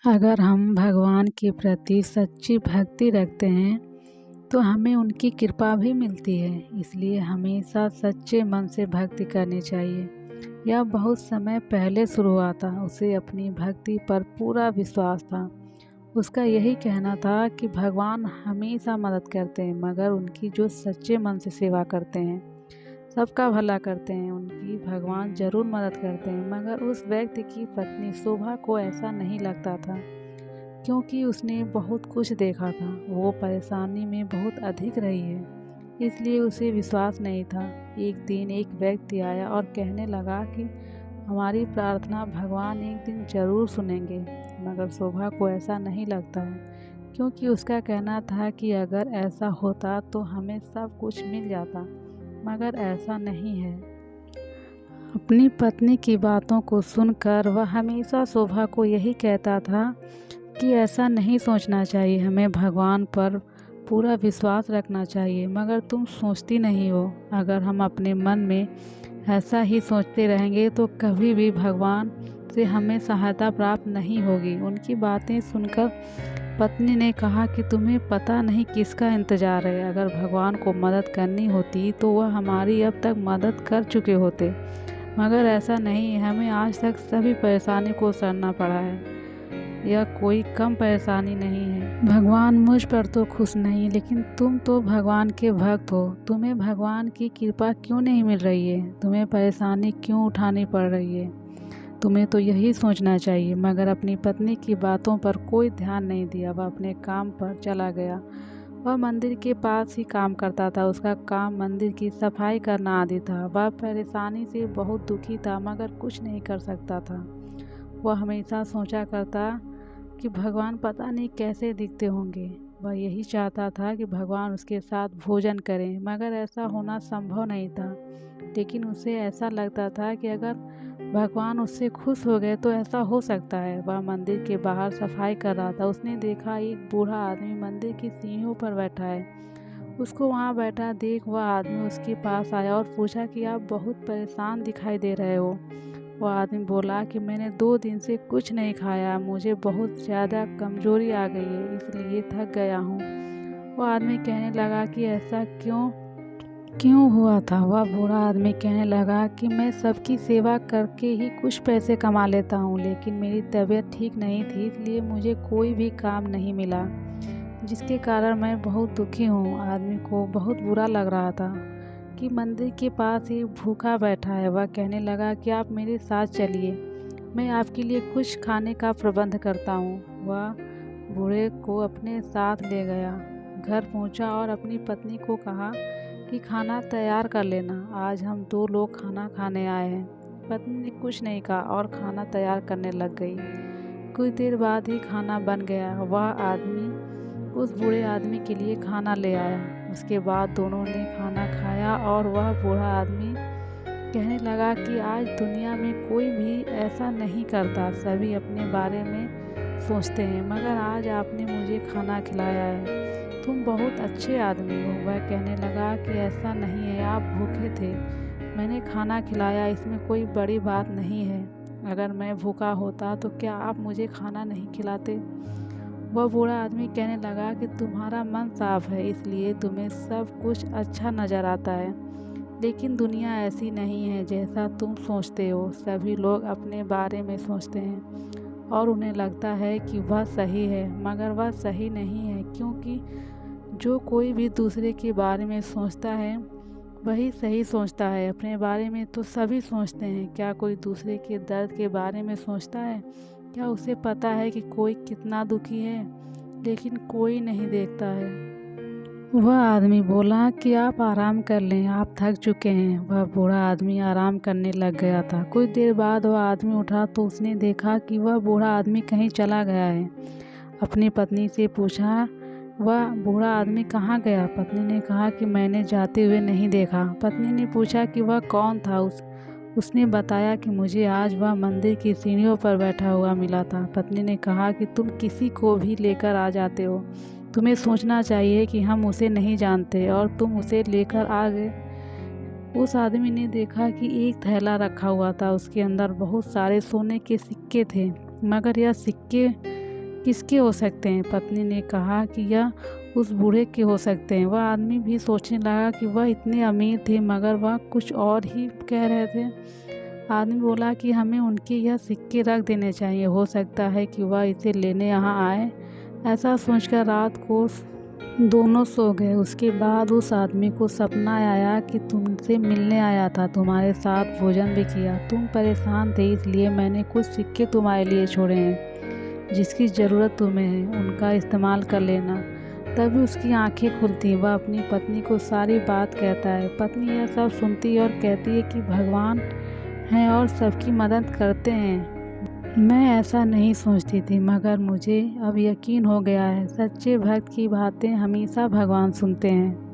अगर हम भगवान के प्रति सच्ची भक्ति रखते हैं तो हमें उनकी कृपा भी मिलती है। इसलिए हमेशा सच्चे मन से भक्ति करनी चाहिए। यह बहुत समय पहले शुरू हुआ था। उसे अपनी भक्ति पर पूरा विश्वास था। उसका यही कहना था कि भगवान हमेशा मदद करते हैं, मगर उनकी जो सच्चे मन से सेवा करते हैं, सबका भला करते हैं, उनकी भगवान जरूर मदद करते हैं। मगर उस व्यक्ति की पत्नी शोभा को ऐसा नहीं लगता था, क्योंकि उसने बहुत कुछ देखा था। वो परेशानी में बहुत अधिक रही है, इसलिए उसे विश्वास नहीं था। एक दिन एक व्यक्ति आया और कहने लगा कि हमारी प्रार्थना भगवान एक दिन जरूर सुनेंगे। मगर शोभा को ऐसा नहीं लगता है, क्योंकि उसका कहना था कि अगर ऐसा होता तो हमें सब कुछ मिल जाता, मगर ऐसा नहीं है। अपनी पत्नी की बातों को सुनकर वह हमेशा शोभा को यही कहता था कि ऐसा नहीं सोचना चाहिए, हमें भगवान पर पूरा विश्वास रखना चाहिए। मगर तुम सोचती नहीं हो। अगर हम अपने मन में ऐसा ही सोचते रहेंगे तो कभी भी भगवान से हमें सहायता प्राप्त नहीं होगी। उनकी बातें सुनकर पत्नी ने कहा कि तुम्हें पता नहीं किसका इंतज़ार है। अगर भगवान को मदद करनी होती तो वह हमारी अब तक मदद कर चुके होते, मगर ऐसा नहीं है। हमें आज तक सभी परेशानी को सहना पड़ा है। यह कोई कम परेशानी नहीं है। भगवान मुझ पर तो खुश नहीं, लेकिन तुम तो भगवान के भक्त हो। तुम्हें भगवान की कृपा क्यों नहीं मिल रही है? तुम्हें परेशानी क्यों उठानी पड़ रही है? तुम्हें तो यही सोचना चाहिए। मगर अपनी पत्नी की बातों पर कोई ध्यान नहीं दिया। वह अपने काम पर चला गया। वह मंदिर के पास ही काम करता था। उसका काम मंदिर की सफाई करना आदि था। वह परेशानी से बहुत दुखी था, मगर कुछ नहीं कर सकता था। वह हमेशा सोचा करता कि भगवान पता नहीं कैसे दिखते होंगे। वह यही चाहता था कि भगवान उसके साथ भोजन करें, मगर ऐसा होना संभव नहीं था। लेकिन उसे ऐसा लगता था कि अगर भगवान उससे खुश हो गए तो ऐसा हो सकता है। वह मंदिर के बाहर सफाई कर रहा था। उसने देखा एक बूढ़ा आदमी मंदिर की सीढ़ियों पर बैठा है। उसको वहाँ बैठा देख वह आदमी उसके पास आया और पूछा कि आप बहुत परेशान दिखाई दे रहे हो। वह आदमी बोला कि मैंने 2 दिन से कुछ नहीं खाया, मुझे बहुत ज़्यादा कमजोरी आ गई है, इसलिए थक गया हूँ। वह आदमी कहने लगा कि ऐसा क्यों हुआ था? वह बूढ़ा आदमी कहने लगा कि मैं सबकी सेवा करके ही कुछ पैसे कमा लेता हूँ, लेकिन मेरी तबीयत ठीक नहीं थी, इसलिए मुझे कोई भी काम नहीं मिला, जिसके कारण मैं बहुत दुखी हूँ। आदमी को बहुत बुरा लग रहा था कि मंदिर के पास ही भूखा बैठा है। वह कहने लगा कि आप मेरे साथ चलिए, मैं आपके लिए कुछ खाने का प्रबंध करता हूँ। वह बूढ़े को अपने साथ ले गया। घर पहुँचा और अपनी पत्नी को कहा कि खाना तैयार कर लेना, आज हम 2 लोग खाना खाने आए हैं। पत्नी ने कुछ नहीं कहा और खाना तैयार करने लग गई। कुछ देर बाद ही खाना बन गया। वह आदमी उस बूढ़े आदमी के लिए खाना ले आया। उसके बाद दोनों ने खाना खाया और वह बूढ़ा आदमी कहने लगा कि आज दुनिया में कोई भी ऐसा नहीं करता, सभी अपने बारे में सोचते हैं, मगर आज आपने मुझे खाना खिलाया है, तुम बहुत अच्छे आदमी हो। वह कहने लगा कि ऐसा नहीं है, आप भूखे थे, मैंने खाना खिलाया, इसमें कोई बड़ी बात नहीं है। अगर मैं भूखा होता तो क्या आप मुझे खाना नहीं खिलाते? वह बूढ़ा आदमी कहने लगा कि तुम्हारा मन साफ है, इसलिए तुम्हें सब कुछ अच्छा नज़र आता है, लेकिन दुनिया ऐसी नहीं है जैसा तुम सोचते हो। सभी लोग अपने बारे में सोचते हैं और उन्हें लगता है कि वह सही है, मगर वह सही नहीं है, क्योंकि जो कोई भी दूसरे के बारे में सोचता है वही सही सोचता है। अपने बारे में तो सभी सोचते हैं, क्या कोई दूसरे के दर्द के बारे में सोचता है? क्या उसे पता है कि कोई कितना दुखी है? लेकिन कोई नहीं देखता है। वह आदमी बोला कि आप आराम कर लें, आप थक चुके हैं। वह बूढ़ा आदमी आराम करने लग गया था। कुछ देर बाद वह आदमी उठा तो उसने देखा कि वह बूढ़ा आदमी कहीं चला गया है। अपनी पत्नी से पूछा, वह बूढ़ा आदमी कहाँ गया? पत्नी ने कहा कि मैंने जाते हुए नहीं देखा। पत्नी ने पूछा कि वह कौन था? उसने बताया कि मुझे आज वह मंदिर की सीढ़ियों पर बैठा हुआ मिला था। पत्नी ने कहा कि तुम किसी को भी लेकर आ जाते हो, तुम्हें सोचना चाहिए कि हम उसे नहीं जानते और तुम उसे लेकर आ गए। उस आदमी ने देखा कि एक थैला रखा हुआ था, उसके अंदर बहुत सारे सोने के सिक्के थे, मगर यह सिक्के किसके हो सकते हैं? पत्नी ने कहा कि यह उस बूढ़े के हो सकते हैं। वह आदमी भी सोचने लगा कि वह इतने अमीर थे मगर वह कुछ और ही कह रहे थे। आदमी बोला कि हमें उनके यह सिक्के रख देने चाहिए, हो सकता है कि वह इसे लेने यहाँ आए। ऐसा सोचकर रात को दोनों सो गए। उसके बाद उस आदमी को सपना आया कि तुमसे मिलने आया था, तुम्हारे साथ भोजन भी किया। तुम परेशान थे इसलिए मैंने कुछ सिक्के तुम्हारे लिए छोड़े हैं। जिसकी ज़रूरत तुम्हें है उनका इस्तेमाल कर लेना। तभी उसकी आंखें खुलती। वह अपनी पत्नी को सारी बात कहता है। पत्नी यह सब सुनती है और कहती है कि भगवान हैं और सबकी मदद करते हैं। मैं ऐसा नहीं सोचती थी मगर मुझे अब यकीन हो गया है, सच्चे भक्त की बातें हमेशा भगवान सुनते हैं।